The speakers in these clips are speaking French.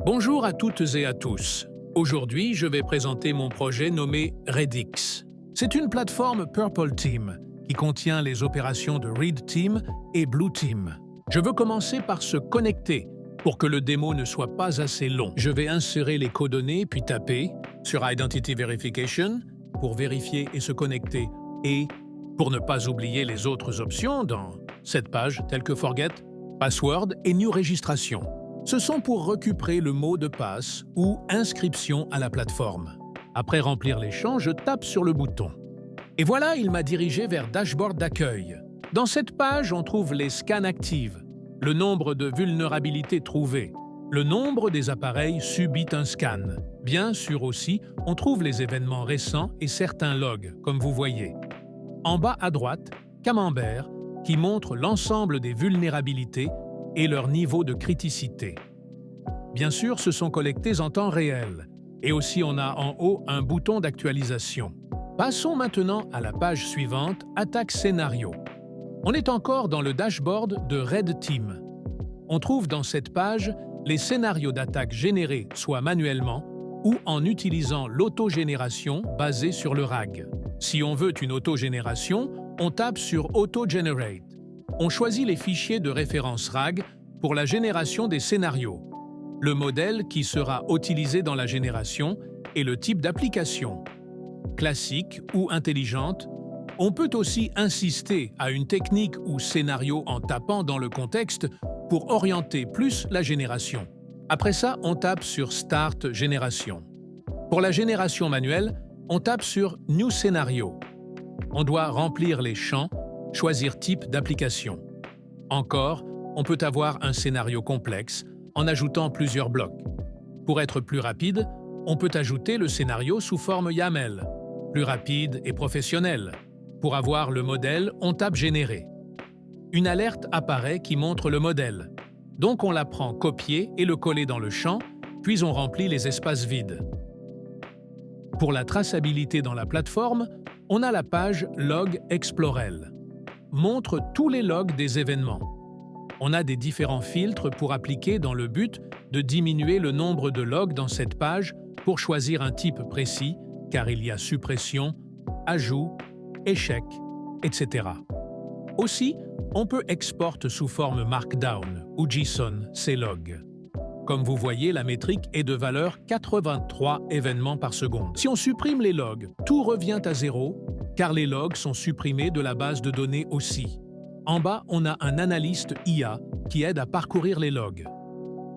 Bonjour à toutes et à tous. Aujourd'hui, je vais présenter mon projet nommé Redix. C'est une plateforme Purple Team qui contient les opérations de Red Team et Blue Team. Je veux commencer par se connecter pour que le démo ne soit pas assez long. Je vais insérer les coordonnées puis taper sur Identity Verification pour vérifier et se connecter et pour ne pas oublier les autres options dans cette page telles que Forget, Password et New Registration. Ce sont pour récupérer le mot de passe ou inscription à la plateforme. Après remplir les champs, je tape sur le bouton. Et voilà, il m'a dirigé vers Dashboard d'accueil. Dans cette page, on trouve les scans actifs, le nombre de vulnérabilités trouvées, le nombre des appareils subit un scan. Bien sûr aussi, on trouve les événements récents et certains logs, comme vous voyez. En bas à droite, Camembert, qui montre l'ensemble des vulnérabilités et leur niveau de criticité. Bien sûr, ce sont collectés en temps réel. Et aussi, on a en haut un bouton d'actualisation. Passons maintenant à la page suivante, Attaque scénario. On est encore dans le dashboard de Red Team. On trouve dans cette page les scénarios d'attaque générés soit manuellement ou en utilisant l'autogénération basée sur le RAG. Si on veut une autogénération, on tape sur Auto-Generate. On choisit les fichiers de référence RAG pour la génération des scénarios, le modèle qui sera utilisé dans la génération et le type d'application. Classique ou intelligente, on peut aussi insister à une technique ou scénario en tapant dans le contexte pour orienter plus la génération. Après ça, on tape sur Start Génération. Pour la génération manuelle, on tape sur New Scénario. On doit remplir les champs, choisir type d'application. Encore, on peut avoir un scénario complexe en ajoutant plusieurs blocs. Pour être plus rapide, on peut ajouter le scénario sous forme YAML, plus rapide et professionnel. Pour avoir le modèle, on tape Générer. Une alerte apparaît qui montre le modèle. Donc on la prend copier et le coller dans le champ, puis on remplit les espaces vides. Pour la traçabilité dans la plateforme, on a la page Log Explorel. Montre tous les logs des événements. On a des différents filtres pour appliquer dans le but de diminuer le nombre de logs dans cette page pour choisir un type précis, car il y a suppression, ajout, échec, etc. Aussi, on peut exporter sous forme Markdown ou JSON ces logs. Comme vous voyez, la métrique est de valeur 83 événements par seconde. Si on supprime les logs, tout revient à zéro, car les logs sont supprimés de la base de données aussi. En bas, on a un analyste IA qui aide à parcourir les logs.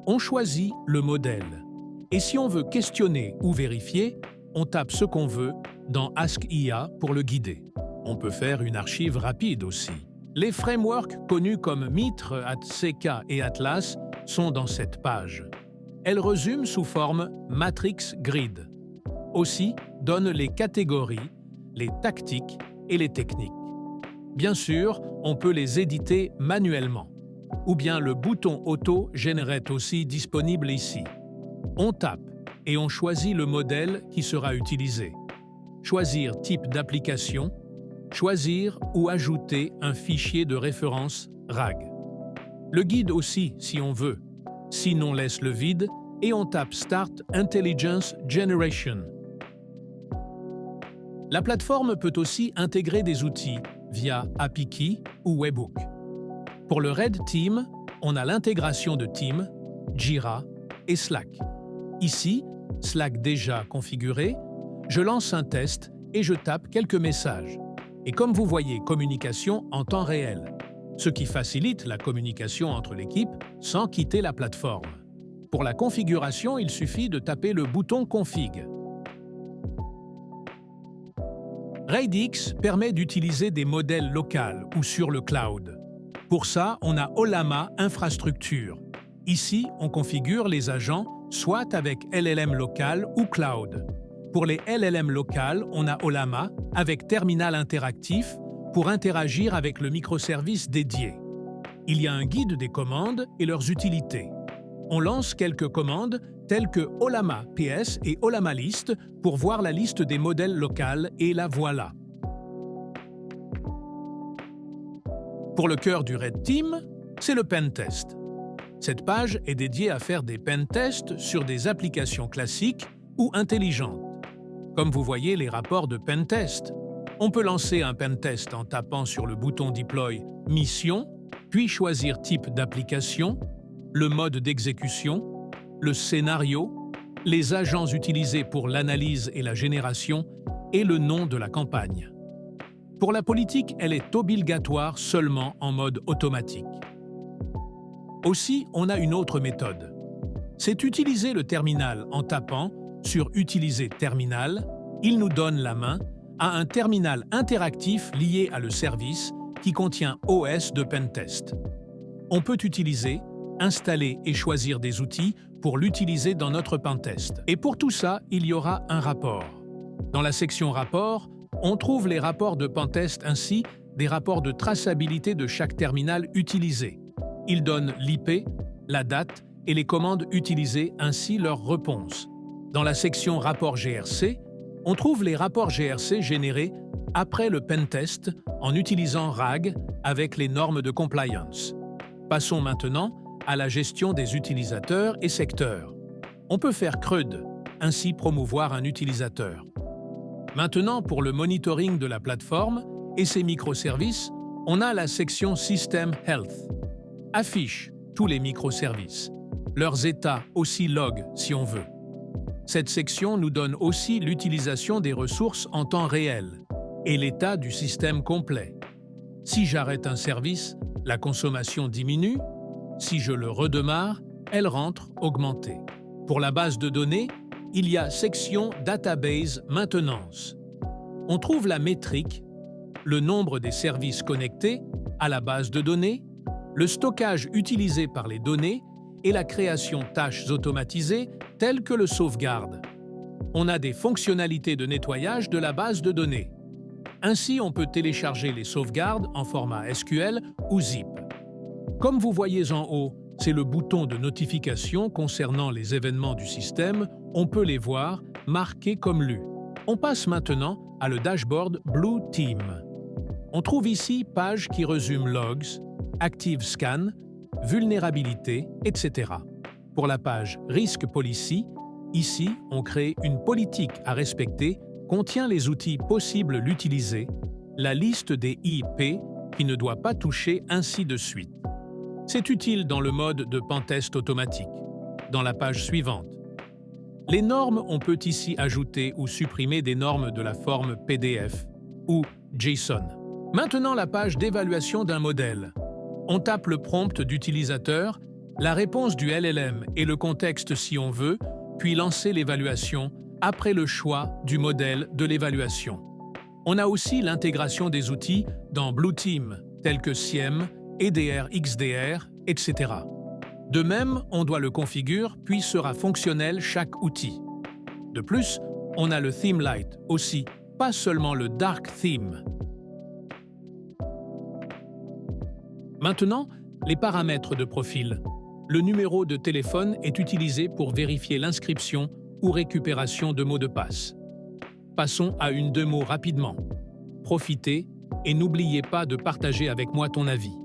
On choisit le modèle. Et si on veut questionner ou vérifier, on tape ce qu'on veut dans Ask IA pour le guider. On peut faire une archive rapide aussi. Les frameworks connus comme Mitre, CK et Atlas sont dans cette page. Elles résument sous forme Matrix Grid. Aussi, donnent les catégories, les tactiques et les techniques. Bien sûr, on peut les éditer manuellement. Ou bien le bouton Auto Generate aussi disponible ici. On tape et on choisit le modèle qui sera utilisé. Choisir type d'application, choisir ou ajouter un fichier de référence RAG. Le guide aussi si on veut. Sinon, laisse le vide et on tape Start Intelligence Generation. La plateforme peut aussi intégrer des outils via API ou Webhook. Pour le Red Team, on a l'intégration de Team, Jira et Slack. Ici, Slack déjà configuré, je lance un test et je tape quelques messages. Et comme vous voyez, communication en temps réel, ce qui facilite la communication entre l'équipe sans quitter la plateforme. Pour la configuration, il suffit de taper le bouton Config. Redix permet d'utiliser des modèles locaux ou sur le cloud. Pour ça, on a Ollama Infrastructure. Ici, on configure les agents soit avec LLM local ou cloud. Pour les LLM locales, on a Ollama avec terminal interactif pour interagir avec le microservice dédié. Il y a un guide des commandes et leurs utilités. On lance quelques commandes telles que Ollama PS et Ollama List pour voir la liste des modèles locaux et la voilà. Pour le cœur du Red Team, c'est le pentest. Cette page est dédiée à faire des pentests sur des applications classiques ou intelligentes. Comme vous voyez les rapports de pentest, on peut lancer un pentest en tapant sur le bouton Deploy Mission, puis choisir type d'application, le mode d'exécution, le scénario, les agents utilisés pour l'analyse et la génération et le nom de la campagne. Pour la politique, elle est obligatoire seulement en mode automatique. Aussi, on a une autre méthode. C'est utiliser le terminal en tapant sur « Utiliser terminal », il nous donne la main à un terminal interactif lié à le service qui contient OS de Pentest. On peut utiliser, installer et choisir des outils pour l'utiliser dans notre Pentest. Et pour tout ça, il y aura un rapport. Dans la section Rapports, on trouve les rapports de Pentest ainsi des rapports de traçabilité de chaque terminal utilisé. Ils donnent l'IP, la date et les commandes utilisées ainsi leur réponse. Dans la section Rapports GRC, on trouve les rapports GRC générés après le pentest en utilisant RAG avec les normes de compliance. Passons maintenant à la gestion des utilisateurs et secteurs. On peut faire CRUD, ainsi promouvoir un utilisateur. Maintenant, pour le monitoring de la plateforme et ses microservices, on a la section System Health. Affiche tous les microservices, leurs états aussi log si on veut. Cette section nous donne aussi l'utilisation des ressources en temps réel et l'état du système complet. Si j'arrête un service, la consommation diminue. Si je le redémarre, elle rentre augmentée. Pour la base de données, il y a section Database Maintenance. On trouve la métrique, le nombre des services connectés à la base de données, le stockage utilisé par les données et la création de tâches automatisées telles que le sauvegarde. On a des fonctionnalités de nettoyage de la base de données. Ainsi, on peut télécharger les sauvegardes en format SQL ou zip. Comme vous voyez en haut, c'est le bouton de notification concernant les événements du système, on peut les voir marqués comme lus. On passe maintenant à le dashboard Blue Team. On trouve ici page qui résume logs, active scan, vulnérabilité, etc. Pour la page Risk Policy, ici, on crée une politique à respecter, contient les outils possibles l'utiliser, la liste des IP qui ne doit pas toucher, ainsi de suite. C'est utile dans le mode de pentest automatique. Dans la page suivante, les normes, on peut ici ajouter ou supprimer des normes de la forme PDF ou JSON. Maintenant, la page d'évaluation d'un modèle. On tape le prompt d'utilisateur, la réponse du LLM et le contexte si on veut, puis lancer l'évaluation après le choix du modèle de l'évaluation. On a aussi l'intégration des outils dans Blue Team, tels que SIEM, EDR, XDR, etc. De même, on doit le configurer, puis sera fonctionnel chaque outil. De plus, on a le Theme Light aussi, pas seulement le Dark Theme. Maintenant, les paramètres de profil. Le numéro de téléphone est utilisé pour vérifier l'inscription ou récupération de mots de passe. Passons à une démo rapidement. Profitez et n'oubliez pas de partager avec moi ton avis.